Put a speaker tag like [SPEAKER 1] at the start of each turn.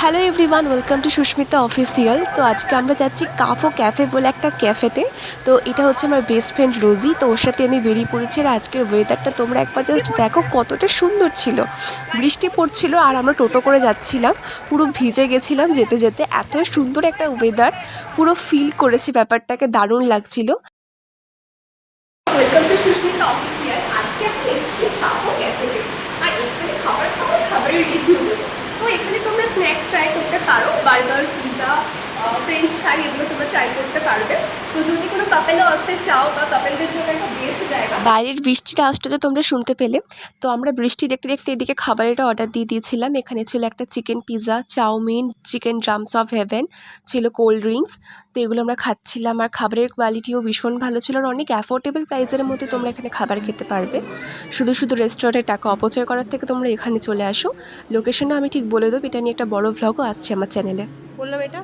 [SPEAKER 1] Hello everyone, welcome to Susmita official. তো আজকে আমরা যাচ্ছি কাফো ক্যাফে বলে একটা ক্যাফেতে। তো এটা হচ্ছে আমার বেস্ট ফ্রেন্ড রোজি, তো ওর সাথে আমি বেরিয়ে পড়েছি। আর আজকের ওয়েদারটা তোমরা একবার জাস্ট দেখো কতটা সুন্দর ছিল। বৃষ্টি পড়ছিল আর আমরা টোটো করে যাচ্ছিলাম, পুরো ভিজে গেছিলাম যেতে যেতে। এত সুন্দর একটা ওয়েদার, পুরো ফিল করেছি ব্যাপারটাকে, দারুণ লাগছিল।
[SPEAKER 2] Welcome to Susmita official. আজকে আমি এসেছি কাপো ক্যাফেতে, আর এখানে খাবারের রিভিউ দেবো। তো এখানে তোমরা স্ন্যাক্স ট্রাই করতে পারো, বার্গার, পিৎজা, ফ্রেঞ্চ ফ্রাই, এগুলো তোমরা ট্রাই করতে পারবে। তো যদি কোনো কাপেলও আসতে চাও বা কাপেলদের জন্য একটা বেস্ট জায়গা।
[SPEAKER 1] বাইরের বৃষ্টিটা আসতে তো তোমরা শুনতে পেলে। তো আমরা বৃষ্টি দেখতে দেখতে এদিকে খাবারের অর্ডার দিয়ে দিয়েছিলাম। এখানে ছিল একটা chicken pizza, chowmein, chicken drums of heaven, ছিল কোল্ড ড্রিঙ্কস। তো এগুলো আমরা খাচ্ছিলাম, আর খাবারের কোয়ালিটিও ভীষণ ভালো ছিল। আর অনেক অ্যাফোর্ডেবল প্রাইসের মধ্যে তোমরা এখানে খাবার খেতে পারবে। শুধু শুধু রেস্টুরেন্টে টাকা অপচয় করার থেকে তোমরা এখানে চলে আসো। লোকেশনটা আমি ঠিক বলে দেবো, এটা নিয়ে একটা বড় ভ্লগও আসছে আমার চ্যানেলে।
[SPEAKER 2] বললাম এটা